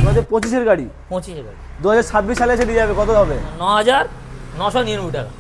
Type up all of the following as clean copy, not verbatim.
2025-এর গাড়ি, 25-এর গাড়ি 2026 সালে এসে নিয়ে যাবে, কত হবে? 9,999 টাকা।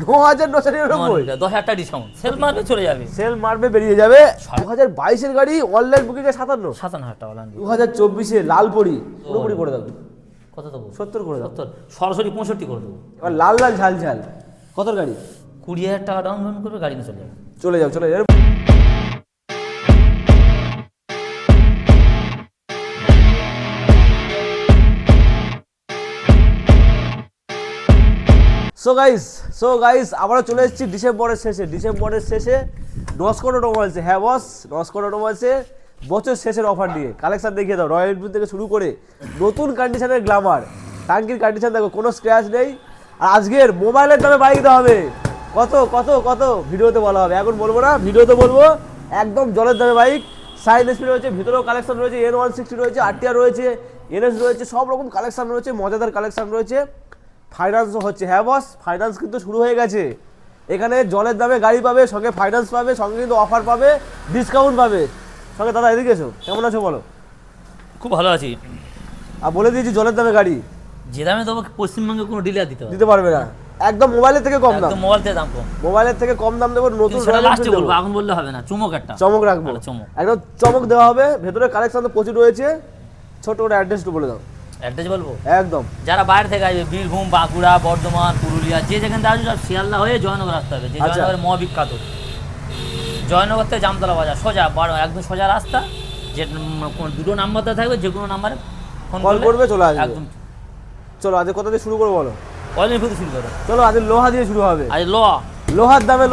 9,999, 10,000 টাকা ডিসকাউন্ট, সেল মারবে চলে যাবে, সেল মারবে বেরিয়ে যাবে। 2022-এর গাড়ি অনলাইন বুকিং এ 57,000 টাকা অনলাইন। 2024-এ লাল পরি পুরোপুরি করে দাও, কত দেবো? 70 করে দাও। 70, সরাসরি 65 করে দেবো। এবার লাল লাল ঝাল ঝাল কত গাড়ি? 20,000 টাকা ডাউন পেমেন্ট করবে, গাড়ি নিয়ে চলে যাবে। চলে যাও চলে যাও। সো গাইস আবারও চলে এসেছি ডিসেম্বরের শেষে নস্কর অটোমোবাইলসে। হ্যাঁ বস, নস্কর অটোমোবাইলসে বছর শেষের অফার নিয়ে কালেকশন দেখিয়ে দাও। রয়্যাল এনফিল্ড থেকে শুরু করে নতুন কন্ডিশনের গ্ল্যামার, টাঙ্কির কন্ডিশন দেখো, কোনো স্ক্র্যাচ নেই। আর আজকের মোবাইলের দামে বাইক দেওয়া হবে। কত কত কত ভিডিওতে বলা হবে, এখন বলবো না, ভিডিওতে বলবো। একদম জলের দামে বাইক, সাইড স্পিড রয়েছে, ভিতরেও কালেকশন রয়েছে, N160 রয়েছে, RTR রয়েছে, NS রয়েছে, সব রকম কালেকশন রয়েছে, মজাদার কালেকশন রয়েছে। ফাইন্যান্সও হচ্ছে। হ্যাঁ বস, ফাইন্যান্স কিন্তু শুরু হয়ে গেছে। এখানে জলের দামে গাড়ি পাবে, সঙ্গে ফাইন্যান্স পাবে, সঙ্গে কিন্তু অফার পাবে, ডিসকাউন্ট পাবে। সঙ্গে দাদা এদিকে এসো, কেমন আছো বলো? খুব ভালো আছি। আর বলে দিয়েছি জলের দামে গাড়ি যে দামে দেবো পশ্চিমবঙ্গে কোনো ডিলার দিতে পারবে না। একদম মোবাইলের থেকে কম দাম, মোবাইল থেকে দাম কম, মোবাইলের থেকে কম দাম দেবো। নতুন লাস্টে বলবো, এখন বললে হবে না, চমক রাখবো, একদম চমক দেওয়া হবে। ভেতরে কালেকশন তো প্রচুর রয়েছে। ছোট করে অ্যাড্রেসটা বলে দাও। অ্যাড্রেস বলবো? একদম। যারা বাইরে থেকে আসবে, বীরভূম, বাঁকুড়া, বর্ধমান, পুরুলিয়া, যে যেখানে আসবে সব শিয়ালদা হয়ে জয়নগর আসতে হবে। যে জয়নগরের মহাবিখ্যাত, জয়নগর থেকে জামতলা বাজার সোজা, একদম সোজা রাস্তা। যে দুটো নাম্বার থাকবে, যে কোনো নাম্বারে কল করবে, চলে আসবে একদম। চলো আজ কোথা দিয়ে শুরু করবো বলো? অনলাইন থেকে শুরু করো। চলো আজ লোহা দিয়ে শুরু হবে। আজ লোহা, লোহার দামে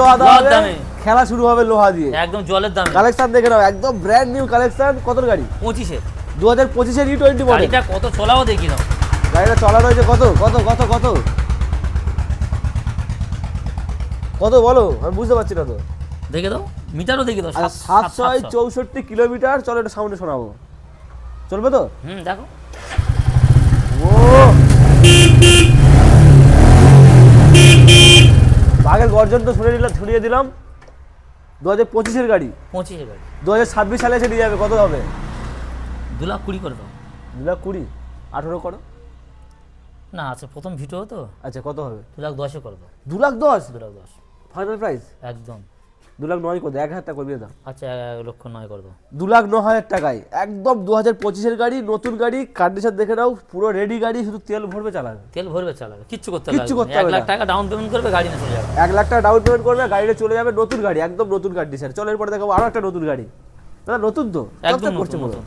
দামে খেলা শুরু হবে লোহা দিয়ে, একদম জলের দামে। কালেকশন দেখে নাও, একদম ব্র্যান্ড নিউ কালেকশন। কত গাড়ি? 25-এর, 2025-এর E20 মডেল। গাড়িটা কত চলাও দেখি নাও, গাড়িটা চলা রয়েছে কত কত কত কত কত বলো, আমি বুঝতে পারছি না তো। দেখে দাও, মিটারও দেখে দাও। 764 কিলোমিটার। চলো এটা সাউন্ডে শোনাবো, চলবে তো? দেখো। ও বাঘের গর্জন তো শুনিয়ে দিলাম। 2025-এর গাড়ি, 25-এর গাড়ি 2026 সালে এসে নিয়ে যাবে, কত হবে? 2,20,000 করে দাও। 2,20,000, 18 করো না। আচ্ছা, প্রথম ভিডিও তো। আচ্ছা, কত হবে? 2,10,000 করে দাও। 2,10,000? 2,10,000 ফাইনাল প্রাইস একদম। 2,09,000 করে দাও, 1,000 টাকা করে দাও। আচ্ছা, 1,09,000 করে দাও। 2,09,000 টাকায় একদম 2025-এর গাড়ি, নতুন গাড়ি, কন্ডিশন দেখে নাও, পুরো রেডি গাড়ি, শুধু তেল ভরবে চালাবে। তেল ভরবে চালাবে, কিচ্ছু করতে হবে না। 1 লাখ টাকা ডাউন পেমেন্ট করবে, গাড়ি নিয়ে চলে যাবে। 1 লাখ টাকা ডাউন পেমেন্ট করবে, গাড়িটা চলে যাবে। নতুন গাড়ি, একদম নতুন কন্ডিশন। চলো এরপরে দেখাবো আরো একটা নতুন গাড়ি। দাদা নতুন তো, একদম করছে নতুন,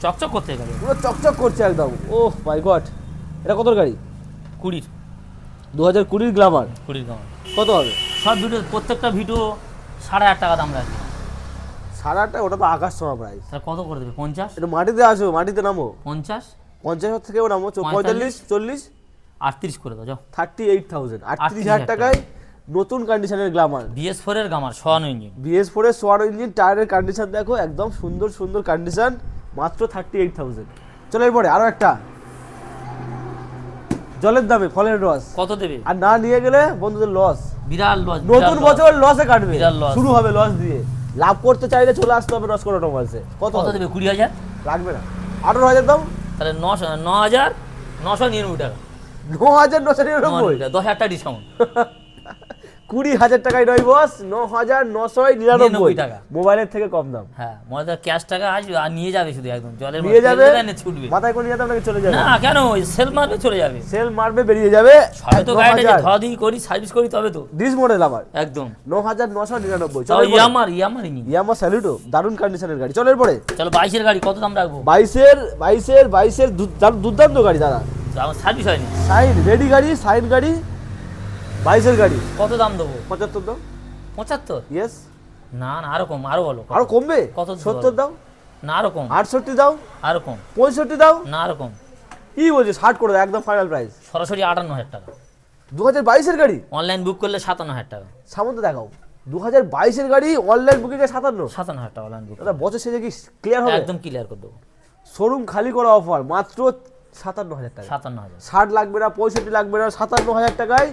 চকচক করতে গাড়ি, পুরো চকচক করছে একদম। ওহ মাই গড, এটা কত গাড়ি? 20, 2020-এর গ্ল্যামার। 20 দাম। কত হবে? সব ভিডিও, প্রত্যেকটা ভিডিও 8,500 টাকা দাম রাখবে। 8,500 টাকা? ওটা তো আকাশ ছোঁয়া প্রাইস। তাহলে কত করে দেবে? 50? এটা মাটিতে আসো, মাটিতে নামো। 50? 50 থেকেও নামো, 45, 40, 38 করে দাও, যাও। 38,000, 38,000 টাকায় নতুন কন্ডিশনের গ্ল্যামার। BS4 এর গ্ল্যামার, 100 ইঞ্জিন। BS4 এর 100 ইঞ্জিন, টায়ারের কন্ডিশন দেখো, একদম সুন্দর সুন্দর কন্ডিশন, মাত্র 38,000। চলো এরপরে আরো একটা জলের দামে ফলের রস। কত দেবে? আর না নিয়ে গেলে বন্ধুদের লস, বিরাট লস। নতুন বছর লসে কাটবে, loss। শুরু হবে লস দিয়ে। লাভ করতে চাইলে চলে আসতে হবে নস্কর অটোমোবাইলসে। কত দেবে? 20,000 লাগবে না, 18,000 দাও। তাহলে 9,999 টাকা। 9,999, 10,000 টাকা ডিসকাউন্ট। 20,000 টাকায় নয় বস, 9,999 টাকা। মোবাইলের থেকে কম দাম। হ্যাঁ, মনে ক্যাশ টাকা আসবে আর নিয়ে যাবে, শুধু একদম জলের নিয়ে যাবে, ছুটবে। মাথায় করে নিয়ে যাবে নাকি চলে যাবে? না কেন, সেল মারবে চলে যাবে, সেল মারবে বেরিয়ে যাবে। সবে তো গাড়িটা ধোয়াধুয়ি করি, সার্ভিস করি, তবে তো। ডিস মডেল আবার একদম 9,999। চলো ইয়ামার নি ইয়ামা স্যালুটো, দারুণ কন্ডিশনের গাড়ি। চলো এরপরে চলো 22-এর গাড়ি, কত দাম রাখবো? 22-এর দুর্দান্ত গাড়ি দাদা, আমার সার্ভিস হয়নি। সাইড রেডি গাড়ি, সাইড গাড়ি, 22-এর গাড়ি। কত দাম দেবো? 75 দাও। 75? ইয়েস। না না, আরো কম, আরো বলো। আরো কমবে? কত? 70 দাও। না আরো কম। 68 দাও। আরো কম। 65 দাও। না আরো কম। কি বলছিস? 60 করে দাও, একদম ফাইনাল প্রাইস। সরাসরি 58,000 টাকা। 2022-এর গাড়ি অনলাইন বুক করলে 57,000 টাকা। সামনে দেখাও, 2022-এর গাড়ি অনলাইন বুকিং এ 57,000 টাকা অনলাইন বুক। দাদা বছর শেষে কি ক্লিয়ার হবে? একদম ক্লিয়ার করে দেবো। শোরুম খালি করা অফার, মাত্র 57,000 টাকা। 57,000, 60 লাগবে না, 65 লাগবে না, 57,000 টাকায়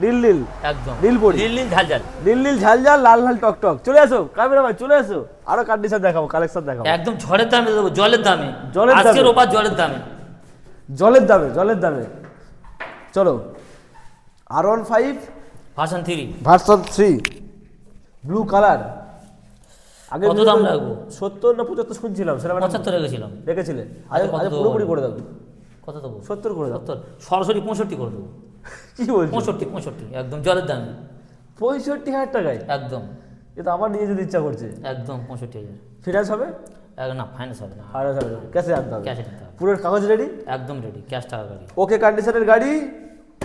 নীল নীল, একদম নীল পরি, নীল নীল ঝালঝাল, নীল নীল ঝালঝাল, লাল লাল টকটক। চলে আসো ক্যামেরা ভাই, চলে আসো, আরো কন্ডিশন দেখাবো, কালেকশন দেখাবো, একদম ঝড়ের দামে দেবো, জলের দামে। জলের দামে। আজকের অফার জলের দামে। জলের দামে চলো R15 version 3 version 3 blue colour. আগে কত দাম রাখবো? 70 না 75 শুনছিলাম, সেটা 75 রেখেছিলাম। রেখেছিলে। আজ কত আজ দেবো? পুরোপুরি করে দাও। কত দেবো? 70 করে দাও। 70 সরাসরি 65 করে দেবো। কি বলছো? 65 একদম জলের দামে 65,000 টাকায়? একদম এটা আমার নিয়ে যেতে ইচ্ছা করছে। একদম 65,000। ফিনান্স হবে? না ফাইন্যান্স হবে না, আর হবে ক্যাশে আনতে হবে। ক্যাশে নিতে হবে। পুরো কাগজ রেডি? একদম রেডি, ক্যাশ টাকা গাড়ি। ওকে কন্ডিশনের গাড়ি,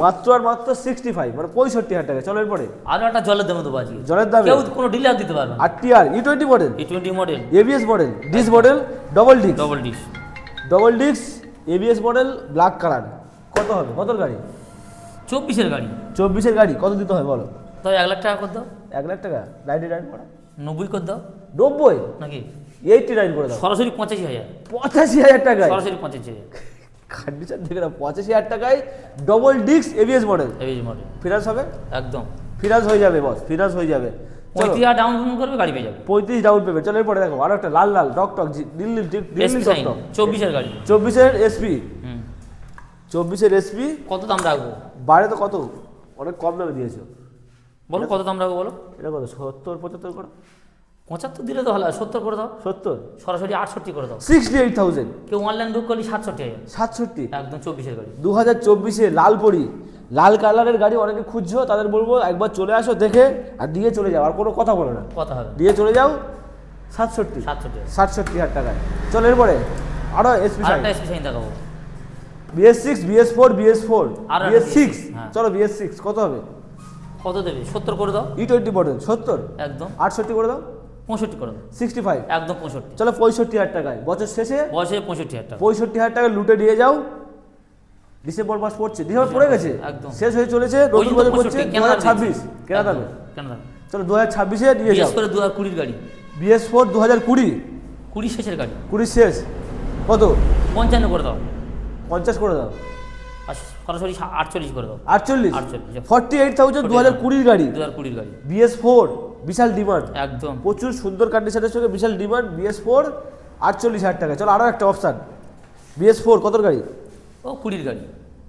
মাত্র আর মাত্র 65 মানে 65,000 টাকা। চলো এরপরে আরো একটা জলের দামে দেবো আজকে। জলের দামে কেউ কোনো ডিলার দিতে পারবে না। RTR E20 model, E20 model, ABS model, dish model, double disc, double dish, ABS model, black colour. কত হবে? কত গাড়ি? 24-এর গাড়ি। 24-এর গাড়ি কত দিতে হয় বলো? তো 1 লাখ টাকা করে দাও। 1 লাখ টাকা 99 করা, 90 করে দাও 90 নাকি? 89 করে দাও। সরাসরি 85,000। 85,000 টাকায় সরাসরি 85,000 কন্ডিশন দেখে না, 85,000 টাকায় double disc ABS model. ABG model finance হবে? একদম। ফিনান্স হয়ে যাবে বস, ফিনান্স হয়ে যাবে। 35,000 ডাউন পেমেন্ট করবে, গাড়ি পেয়ে যাবে। 35 ডাউন পেমেন্ট। চলো এরপরে দেখো আরো একটা লাল লাল টক টক দিল্লি SP টক সাইন টক 24-এর গাড়ি। 24-এর SP, হুম। 24-এর SP। কত দাম রাখবো? বাইরে তো কত অনেক কম দামে দিয়েছো। বলো কত দাম রাখবো বলো। এটা কত? 70 75 করো। 75 দিলে তো ভালো হয়, 70 করে দাও। 70 সরাসরি 68 করে দাও। 68,000। কেউ অনলাইন বুক করলে 67,000। 67 একদম 24-এর গাড়ি। 2024-এ লাল পরি, লাল কালারের গাড়ি অনেকে খুঁজছো, তাদের বলবো একবার চলে আসো দেখে আর দিয়ে চলে যাও, আর কোনো কথা বলো না, কথা হবে দিয়ে চলে যাও। 67 67। 67,000 টাকায়। চলো এরপরে আরো SP সাইন, আরেকটা SP সাইন দেখাবো। BS6 BS4 BS4 আরো একটা BS6। হ্যাঁ। চলো BS6 কত হবে? কত দেবে? 70 করে দাও। E20 মডেল 70, একদম 68 করে দাও, 65 করে দাও। 65। একদম 65। চলো 65,000 টাকায় বছর শেষে বয়সে 65,000 টাকা। 65,000 টাকা লুটে নিয়ে যাও। ডিসেম্বর মাস পড়ছে, ডিসেম্বর পড়ে গেছে, একদম। শেষ হয়ে চলেছে, ওই নতুন জন্য বছর 65 পড়ছে কেনা দামে 2026 কেনা দামে। কেন দাম? চলো 2026-এ নিয়ে বিশেষ যাও। করে 2020-এর গাড়ি। BS4 2020, 20 শেষের গাড়ি। 20 শেষ। কত? 55 করে দাও। 50 করে দাও। আর সরাসরি 48 করে দাও। 48 48 48,000 2020 গাড়ি। 2020-এর গাড়ি। BS4 বিশাল ডিমান্ড, একদম। প্রচুর সুন্দর কন্ডিশনের সঙ্গে বিশাল ডিমান্ড। BS4 48,000 টাকা। চলো আরো একটা অপশন, BS4 কতর গাড়ি? ও 20-এর গাড়ি।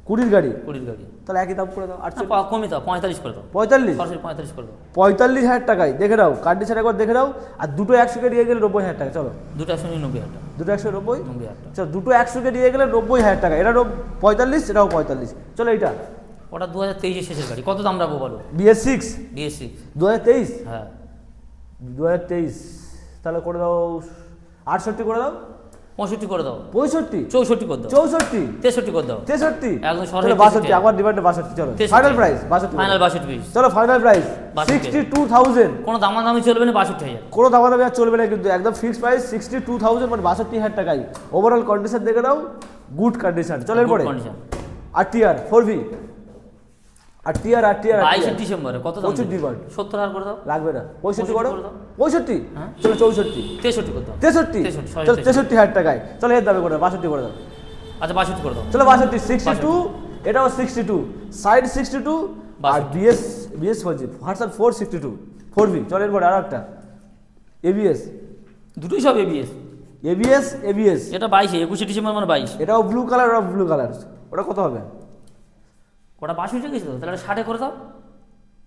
20 গাড়ি। 20-এর গাড়ি। তাহলে একই দাম করে দাও, 48 কমই দাও, 45 করে দাও। 45 সরাসরি 45 করে দাও। 45,000 টাকায় দেখে নাও, কন্ডিশন একবার দেখে নাও। আর দুটো 100-কে নিয়ে গেলে 90,000 টাকা। চলো দুটো 190,000 টাকা। দুটো 190, 90,000 টাকা। চলো দুটো 100-কে নিয়ে গেলে 90,000 টাকা। এটা 45, এটাও 45। চলো এইটা ওটা 2023-এর শেষের গাড়ি। কত দাম রাখবো বলো? BS6 BS6। 2023, হ্যাঁ 2023 তাহলে করে দাও 68 করে দাও, 65 করে দাও, 65, 64 করে দাও, 64, 63 করে দাও। 63, একদম চলো সরাসরি 62, আমার ডিমান্ডে 62। চলো 63 ফাইনাল প্রাইস 62। Final 62 piece. চলো ফাইনাল প্রাইস 62,000 62,000। কোনো দামাদামি চলবে না, 62,000। কোনো দামাদামি আর চলবে না কিন্তু, একদম ফিক্সড প্রাইস 62,000 মানে 62,000 টাকায়। ওভারঅল কন্ডিশন দেখে নাও, গুড কন্ডিশন। চলো এরপরে কন্ডিশন। RTR 4V, RTR 22 ডিসেম্বরে কত দাম? প্রচুর ডিমান্ড। 70,000 করে দাও। লাগবে না, 65 করো, 65 করে দাও। 65, হ্যাঁ। চলো 64, 63 করে দাও। 63, 63, চলো 63,000 টাকায়। চলো এর দামে করে দাও, 62 করে দাও। আচ্ছা 62 করে দাও। চলো 62, 62, এটাও 62, সাইড 62, আর 62 BS বলছি ভার্সন 4 62 4V। চলো এরপরে আরো একটা ABS, দুটোই সব ABS। ABS এটা 22 21 ডিসেম্বর মানে 22। এটাও ব্লু কালার, ওটা ব্লু কালার। ওটা কত হবে? ওটা 62 রেখেছিল, তাহলে 60 করে দাও।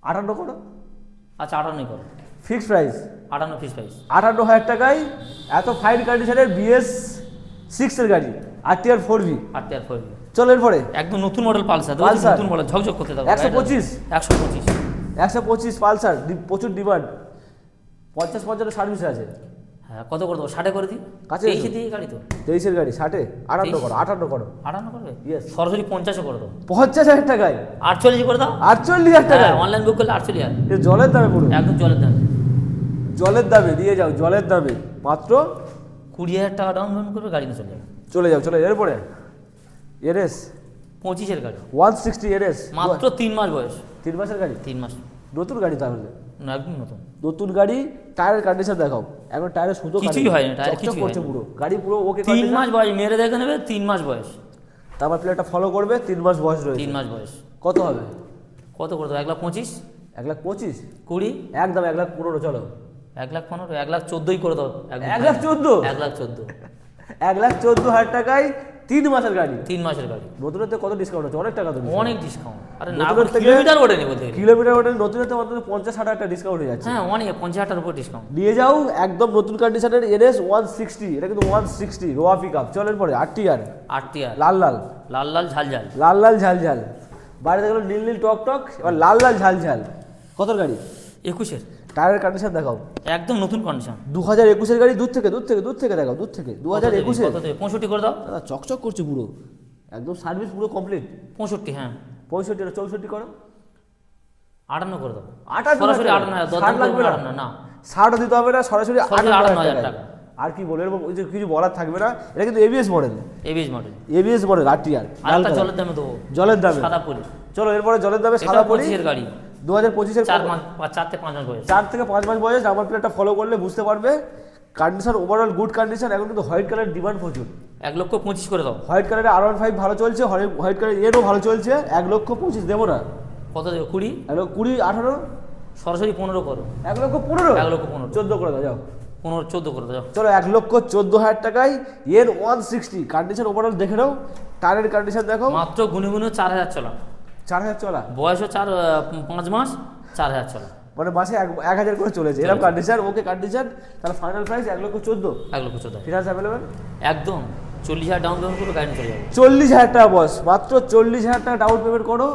58 করো, আচ্ছা 58 করো। Fixed price 58 fix price. 58,000 টাকায় এত ফাইন কন্ডিশনের BS6 এর গাড়ি, RTR 4V। RTR 4V। চলো এরপরে একদম নতুন মডেল পালসার, পালসার। নতুন মডেল ঝকঝক করতে দাও। 125, 125। 125 পালসার, প্রচুর ডিমান্ড। 50 সার্ভিস আছে। হ্যাঁ কত করে দেবো? 60 করে দিই। কাছে 23 দিয়ে গাড়ি তো। 23-এর গাড়ি 60, 58 করো, 58 করো। 58 করবে? Yes. সরাসরি 50 করে দাও। 50,000 টাকায় 48 করে দাও। 48,000 টাকায়। অনলাইন বুক করলে 48,000। এ জলের দামে পুরো, একদম জলের দাম। জলের দামে দিয়ে যাও, জলের দামে মাত্র 20,000 টাকা ডাউন পেমেন্ট করবে, গাড়ি নিয়ে চলে যাবে। চলে যাও। চলে এরপরে এরএস 25-এর গাড়ি। 160 এরএস, মাত্র 3 মাস বয়স। 3 মাসের গাড়ি, 3 মাস। নতুন গাড়ি তাহলে। না একদম নতুন। নতুন গাড়ি, টায়ারের কন্ডিশন দেখাও। এখন টায়ারের সুতো কিছুই হয়নি, টায়ার কিছুই করছে হয়নি। পুরো গাড়ি, পুরো ওকে 3 মাস বয়স, মেরে দেখে নেবে 3 মাস বয়স। তারপর প্লেটটা ফলো করবে, 3 মাস বয়স রয়েছে। 3 মাস বয়স। কত হবে? কত করে দাও? 1,25,000, 1,25,000, 20, একদম 1,15,000। চলো 1,15,000, 1,14,000 করে দাও। 1,14,000, 1,14,000। 1,14,000 টাকায় 3 মাসের গাড়ি, 3 মাসের গাড়ি, নতুনের থেকে কত ডিসকাউন্ট আছে? অনেক টাকা তো অনেক ডিসকাউন্ট। আরে না নতুনের থেকে- কিলোমিটার ওঠেনি বলতে গেলে। কিলোমিটার ওটা নতুনের থেকে অন্তত 50-60 টাকা ডিসকাউন্ট হয়ে যাচ্ছে। হ্যাঁ অনেক 50,000 উপর ডিসকাউন্ট। নিয়ে যাও একদম নতুন কন্ডিশনের NS 160, এটা কিন্তু 160 রোয়া পিকআপ। চলেন পরে RTR 8 লাল লাল লাল লাল ঝাল ঝাল, লাল লাল ঝাল ঝাল, বাইরে দেখলো নীল নীল টক টক, এবার লাল লাল ঝাল ঝাল। কত গাড়ি? 21-এর টায়ারের কন্ডিশন দেখাও। একদম নতুন কন্ডিশন। 2021 এর গাড়ি, দূর থেকে দেখাও, দূর থেকে 2021 কত দেবে? 65 করে দাও। দাদা চকচক করছে পুরো, একদম সার্ভিস পুরো কমপ্লিট। 65, হ্যাঁ 65 এটা 64 করো, 58 করে দাও। 58 সরাসরি 58, 60 লাগবে না? 58 না, 60 দিতে হবে না, সরাসরি সরাসরি 58,000 58,000 টাকা। টাকা। আর কি বলবো, এরকম ওই যে কিছু বলার থাকবে না। এটা কিন্তু ABS model, ABS model. ABS model RTR আর একটা জলের দামে দেবো, জলের দামে। সাদা পরি। চলো এরপরে জলের দামে এটা সাদা পরি। 25 এর গাড়ি, 2025 এর 4 থেকে 5 মাস বয়স। 4 থেকে 5 মাস বয়স। আমার প্লেটটা ফলো করলে বুঝতে পারবে কন্ডিশন ওভারঅল গুড কন্ডিশন। এখন কিন্তু হোয়াইট কালার ডিমান্ড প্রচুর। 1,25,000 করে দাও। হোয়াইট কালারে R15 ভালো চলছে, হোয়াইট কালার এরও ভালো চলছে। 1,25,000 দেবো না, কত দেবে? 20, 1,20,000 18, সরাসরি 15 করো। 1,15,000 1,15,000 14 করে দাও যাও। 15, 14 করে দাও। চলো 1,14,000 টাকায় এর 160 কন্ডিশন ওভারঅল দেখে নাও। টায়ারের কন্ডিশন দেখো, মাত্র গুনে 4,000 চলা, 4,000 চলা, বয়সও 5 মাস, 4,000 চলা, মানে মাসে 1,000 করে চলেছে এরকম কন্ডিশন। ওকে কন্ডিশন, তাহলে ফাইনাল প্রাইস 1,14,000। 1,14,000 ফিনান্স অ্যাভেলেবেল একদম। 40,000 ডাউন পেমেন্ট করে গাড়ি চলে যাবে। 40,000 টাকা বস, মাত্র 40,000 টাকা ডাউন পেমেন্ট করো,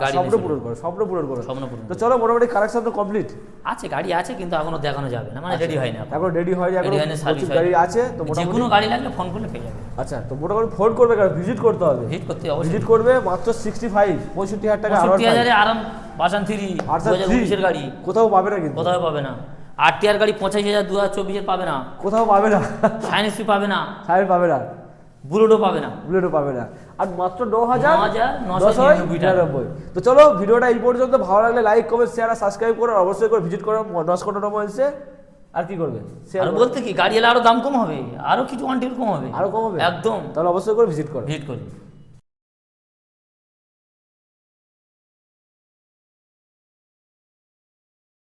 গাড়ি স্বপ্ন নিয়ে পূরণ করো, স্বপ্ন পূরণ করো। স্বপ্ন পূরণ তো চলো মোটামুটি কালেকশন তো কমপ্লিট। আছে, গাড়ি আছে কিন্তু এখনো দেখানো যাবে না, মানে রেডি হয়নি এখন। এখন রেডি হয়নি, এখন রেডি হয়নি, সার্ভিস প্রচুর গাড়ি আছে তো যে মোটামুটি। কোনো গাড়ি লাগলে ফোন করলে পেয়ে যাবে। আচ্ছা তো মোটামুটি ফোন করবে, কারণ ভিজিট করতে হবে। ভিজিট করতে অবশ্যই। ভিজিট করবে মাত্র 65,000 টাকা। 65,000 আরাম ভার্সন 3 2019 এর গাড়ি কোথাও পাবে না কিন্তু, কোথাও পাবে না। RTR গাড়ি 85,000 2024 পাবে না, কোথাও পাবে না, সাইন্স পাবে না, সাইড পাবে না, বুলেটও পাবে না। বুলেটও পাবে না। আর মাত্র 9,999 টাকা। তো চলো ভিডিওটা এই পর্যন্ত। ভালো লাগলে লাইক কমেন্ট শেয়ার আর সাবস্ক্রাইব করো, আর অবশ্যই করে ভিজিট করো 10 কোটি মোবাইলসে। আর কি করবে, শেয়ার আর বলতে কি গাড়ি এলে আরো দাম কম হবে, আরো কিছু ওয়ান টেবিল কম হবে, আরো কম হবে একদম। তাহলে অবশ্যই করে ভিজিট করো। ভিজিট করি।